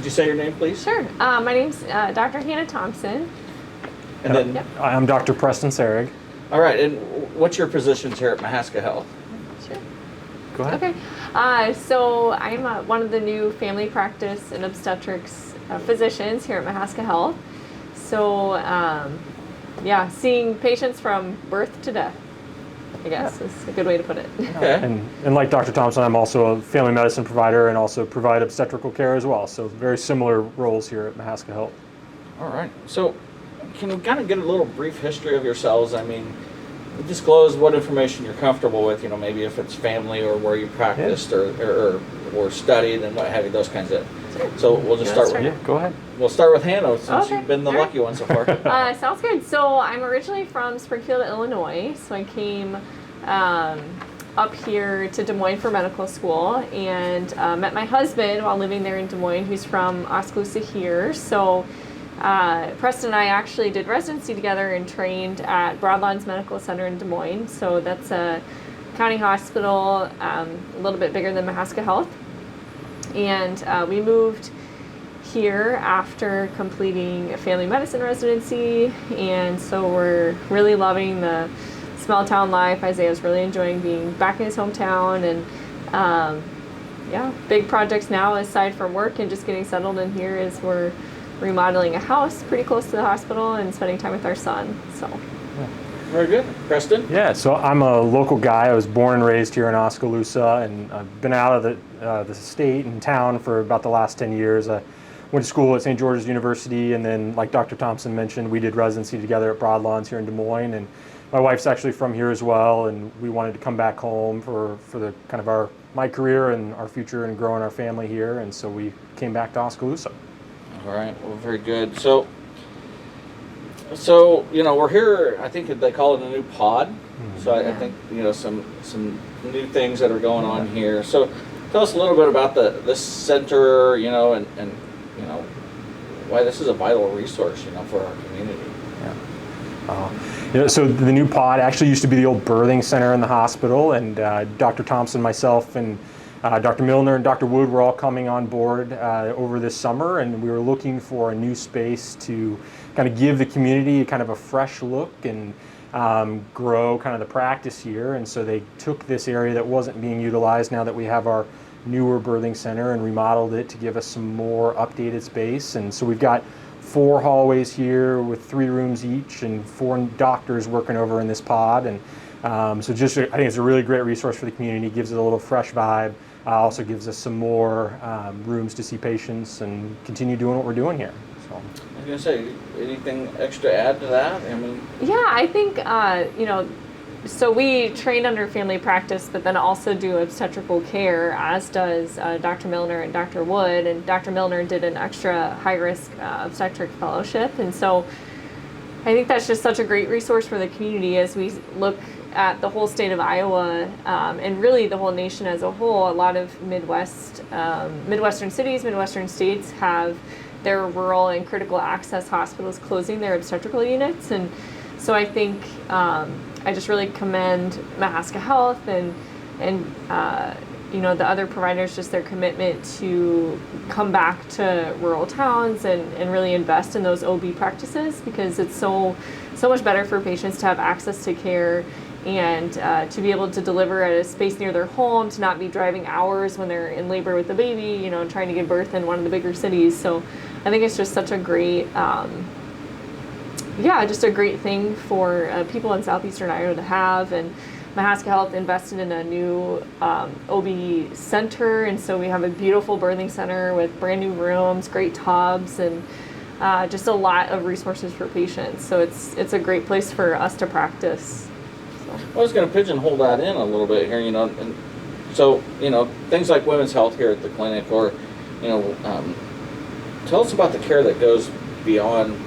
could you say your name, please? Sure. My name's Dr. Hannah Thompson. And then, Yep. I'm Dr. Preston Sereg. all right, and what's your positions here at Mahaska Health? Sure. Go ahead. Okay. So I'm one of the new family practice and obstetrics physicians here at Mahaska Health. So, yeah, seeing patients from birth to death, I guess, is a good way to put it. Okay. And like Dr. Thompson, I'm also a family medicine provider and also provide obstetrical care as well. So very similar roles here at Mahaska Health. All right. So, can we kind of get a little brief history of yourselves? I mean, disclose what information you're comfortable with. You know, maybe if it's family or where you practiced or studied and what have you, those kinds of. So we'll just start with. Yeah, go ahead. We'll start with Hannah since Okay. you've been the All right. lucky one so far. Sounds good. So I'm originally from Springfield, Illinois. So I came up here to Des Moines for medical school and met my husband while living there in Des Moines, who's from Oskaloosa here. So Preston and I actually did residency together and trained at Broadlawns Medical Center in Des Moines. So that's a county hospital, a little bit bigger than Mahaska Health. And we moved here after completing a family medicine residency, and so we're really loving the small town life. Isaiah's really enjoying being back in his hometown, and yeah, big projects now aside from work and just getting settled in here is we're remodeling a house pretty close to the hospital and spending time with our son. So. Very good. Preston? Yeah, so I'm a local guy. I was born and raised here in Oskaloosa, and I've been out of the state and town for about the last 10 years. I went to school at St. George's University, and then, like Dr. Thompson mentioned, we did residency together at Broadlawns here in Des Moines, and my wife's actually from here as well, and we wanted to come back home for the kind of my career and our future and growing our family here, and so we came back to Oskaloosa. All right. Well, very good. So you know, we're here. I think they call it a new pod. So I think you know some new things that are going on here. So tell us a little bit about this center. You know, and you know why this is a vital resource. You know, for our community. Yeah. So the new pod actually used to be the old birthing center in the hospital, and Dr. Thompson, myself, and Dr. Milner and Dr. Wood were all coming on board over this summer, and we were looking for a new space to kind of give the community kind of a fresh look and grow kind of the practice here. And so they took this area that wasn't being utilized now that we have our newer birthing center and remodeled it to give us some more updated space. And so we've got 4 hallways here with 3 rooms each and 4 doctors working over in this pod. And so just I think it's a really great resource for the community. Gives it a little fresh vibe. Also gives us some more rooms to see patients and continue doing what we're doing here. So. I was gonna say, anything extra to add to that? I mean, Yeah, I think, you know, so we train under family practice, but then also do obstetrical care, as does Dr. Milner and Dr. Wood. And Dr. Milner did an extra high-risk obstetric fellowship. And so I think that's just such a great resource for the community as we look at the whole state of Iowa and really the whole nation as a whole. A lot of Midwestern cities, Midwestern states have their rural and critical access hospitals closing their obstetrical units. And so I think I just really commend Mahaska Health and you know, the other providers, just their commitment to come back to rural towns and really invest in those OB practices, because it's so much better for patients to have access to care and to be able to deliver at a space near their home, to not be driving hours when they're in labor with the baby, you know, trying to give birth in one of the bigger cities. So I think it's just such a great, just a great thing for people in southeastern Iowa to have. And Mahaska Health invested in a new OB center, and so we have a beautiful birthing center with brand new rooms, great tubs, and just a lot of resources for patients. So it's a great place for us to practice. I was going to pigeonhole that in a little bit here, you know, and so, you know, things like women's health here at the clinic, or, you know, tell us about the care that goes beyond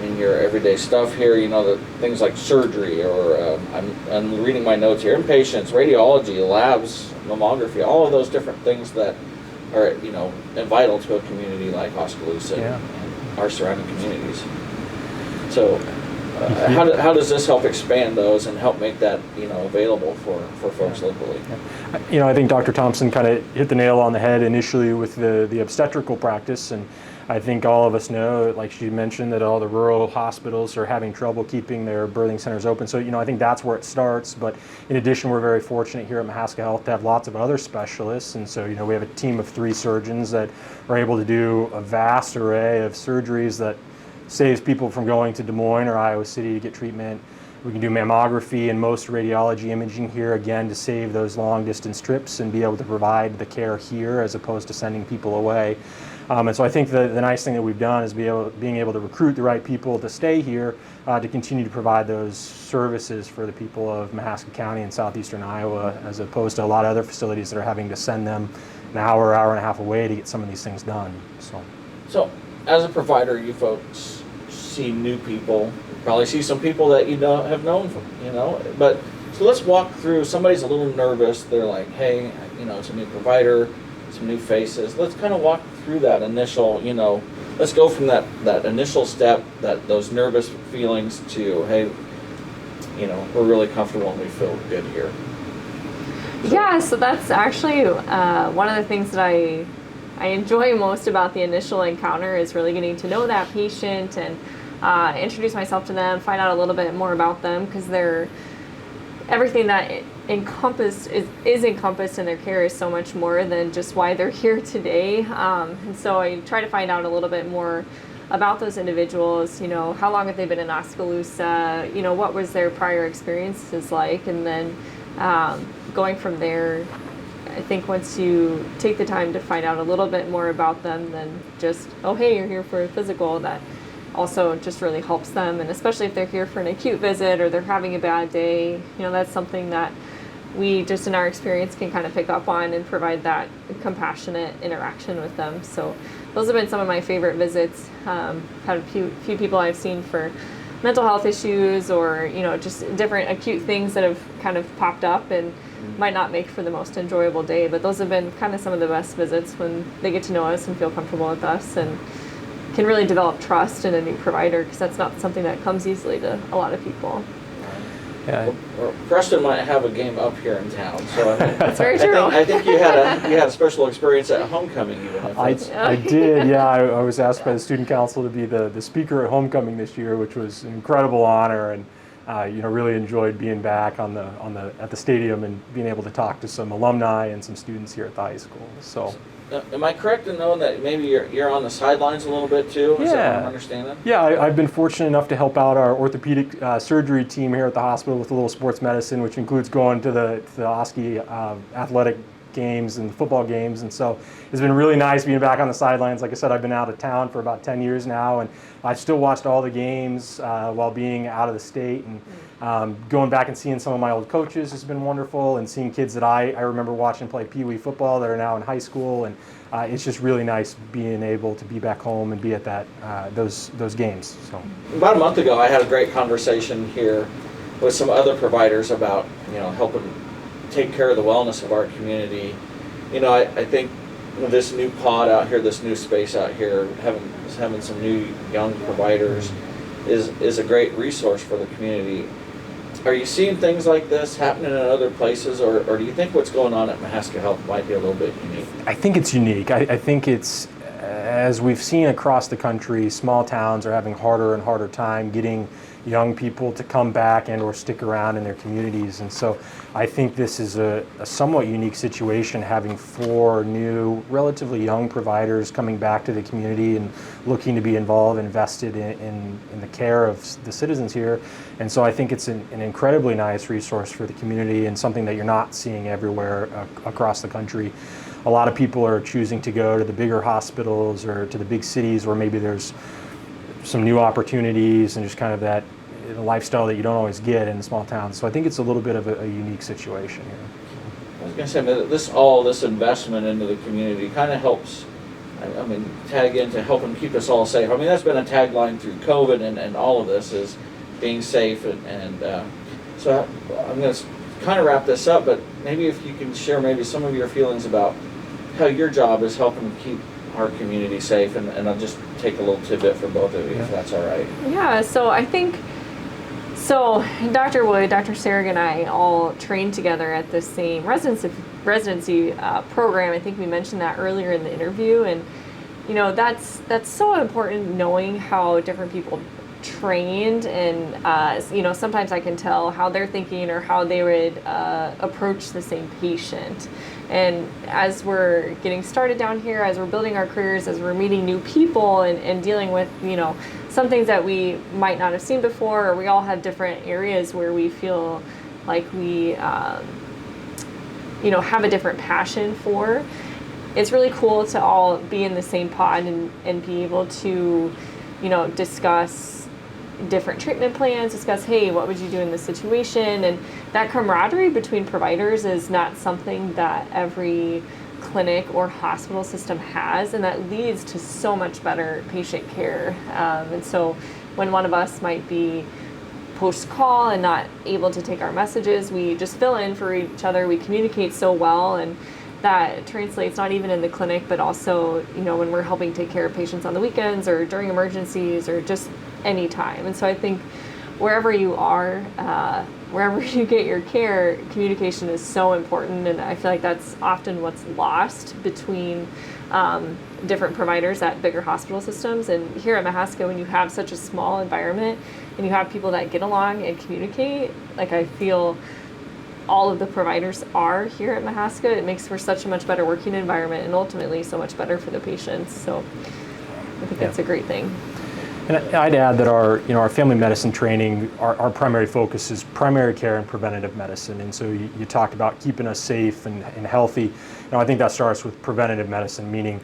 in your everyday stuff here, you know, the things like surgery, or I'm reading my notes here, inpatients, radiology, labs, mammography, all of those different things that are, you know, vital to a community like Oskaloosa and our surrounding communities. So, how does this help expand those and help make that available for folks locally? I think Dr. Thompson kind of hit the nail on the head initially with the obstetrical practice, and I think all of us know, like she mentioned, that all the rural hospitals are having trouble keeping their birthing centers open. So, I think that's where it starts. But in addition, we're very fortunate here at Mahaska Health to have lots of other specialists. And so, we have a team of 3 surgeons that are able to do a vast array of surgeries that saves people from going to Des Moines or Iowa City to get treatment. We can do mammography and most radiology imaging here, again, to save those long distance trips and be able to provide the care here as opposed to sending people away. And so I think the nice thing that we've done is being able to recruit the right people to stay here to continue to provide those services for the people of Mahaska County and southeastern Iowa, as opposed to a lot of other facilities that are having to send them an hour and a half away to get some of these things done. So as a provider, you folks see new people, probably see some people that you have known from, but so let's walk through. Somebody's a little nervous. They're like, hey, it's a new provider, some new faces. Let's kind of walk through that initial, let's go from that initial step, those nervous feelings to, hey, we're really comfortable and we feel good here. Yeah, so that's actually one of the things that I enjoy most about the initial encounter is really getting to know that patient and introduce myself to them, find out a little bit more about them, because everything that is encompassed in their care is so much more than just why they're here today. And so I try to find out a little bit more about those individuals, how long have they been in Oskaloosa, what was their prior experiences like, and then going from there. I think once you take the time to find out a little bit more about them than just, oh, hey, you're here for a physical, that also just really helps them. And especially if they're here for an acute visit or they're having a bad day, that's something that we just in our experience can kind of pick up on and provide that compassionate interaction with them. So those have been some of my favorite visits. Had a few people I've seen for mental health issues or, just different acute things that have kind of popped up and might not make for the most enjoyable day, but those have been kind of some of the best visits when they get to know us and feel comfortable with us and can really develop trust in a new provider, because that's not something that comes easily to a lot of people. Yeah. Well, Preston might have a game up here in town, so That's very true. I think you had a special experience at homecoming, even. I did, yeah. I was asked by the student council to be the speaker at homecoming this year, which was an incredible honor, and really enjoyed being back at the stadium and being able to talk to some alumni and some students here at the high school. So. Am I correct in knowing that maybe you're on the sidelines a little bit too? Is that what I'm understanding? Yeah, I've been fortunate enough to help out our orthopedic surgery team here at the hospital with a little sports medicine, which includes going to the Oski athletic games and football games, and so it's been really nice being back on the sidelines. Like I said, I've been out of town for about 10 years now, and I've still watched all the games while being out of the state, and going back and seeing some of my old coaches has been wonderful, and seeing kids that I remember watching play Pee Wee football that are now in high school, and it's just really nice being able to be back home and be at those games. So about a month ago, I had a great conversation here with some other providers about helping take care of the wellness of our community. I think this new pod out here, this new space out here, having some new young providers is a great resource for the community. Are you seeing things like this happening in other places, or do you think what's going on at Mahaska Health might be a little bit unique? I think it's unique. I think it's, as we've seen across the country, small towns are having harder and harder time getting young people to come back and or stick around in their communities. And so I think this is a somewhat unique situation, having 4 new, relatively young providers coming back to the community and looking to be involved, invested in the care of the citizens here. And so I think it's an incredibly nice resource for the community, and something that you're not seeing everywhere across the country. A lot of people are choosing to go to the bigger hospitals or to the big cities where maybe there's some new opportunities and just kind of that lifestyle that you don't always get in small towns. So I think it's a little bit of a unique situation here. I was going to say that this investment into the community kind of helps, tag into helping keep us all safe. That's been a tagline through COVID and all of this is being safe. And so I'm going to kind of wrap this up, but maybe if you can share maybe some of your feelings about how your job is helping keep our community safe, and I'll just take a little tidbit for both of you, if that's all right. Yeah, so I think So Dr. Wood, Dr. Sereg, and I all trained together at the same residency program. I think we mentioned that earlier in the interview, and that's so important, knowing how different people trained, and sometimes I can tell how they're thinking or how they would approach the same patient. And as we're getting started down here, as we're building our careers, as we're meeting new people and dealing with some things that we might not have seen before, or we all have different areas where we feel like we have a different passion for. It's really cool to all be in the same pod and be able to discuss different treatment plans, discuss, hey, what would you do in this situation? And that camaraderie between providers is not something that every clinic or hospital system has, and that leads to so much better patient care. And so when one of us might be post-call and not able to take our messages, we just fill in for each other. We communicate so well, and that translates not even in the clinic, but also when we're helping take care of patients on the weekends or during emergencies or just any time. And so I think wherever you are, wherever you get your care, communication is so important, and I feel like that's often what's lost between different providers at bigger hospital systems. And here at Mahaska, when you have such a small environment and you have people that get along and communicate, like I feel all of the providers are here at Mahaska, it makes for such a much better working environment, and ultimately so much better for the patients. So I think that's a great thing. And I'd add that our family medicine training, our primary focus is primary care and preventative medicine. And so you talked about keeping us safe and healthy. I think that starts with preventative medicine, meaning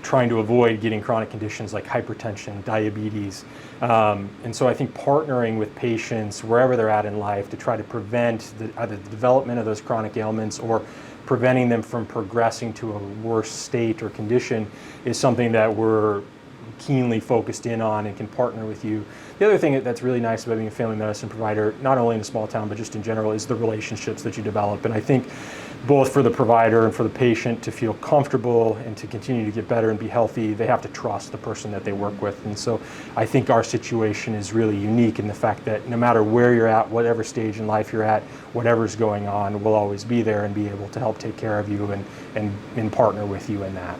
trying to avoid getting chronic conditions like hypertension, diabetes. And so I think partnering with patients wherever they're at in life to try to prevent either the development of those chronic ailments or preventing them from progressing to a worse state or condition is something that we're keenly focused in on and can partner with you. The other thing that's really nice about being a family medicine provider, not only in a small town, but just in general, is the relationships that you develop. And I think both for the provider and for the patient to feel comfortable and to continue to get better and be healthy, they have to trust the person that they work with. And so I think our situation is really unique in the fact that no matter where you're at, whatever stage in life you're at, whatever's going on, we'll always be there and be able to help take care of you and partner with you in that.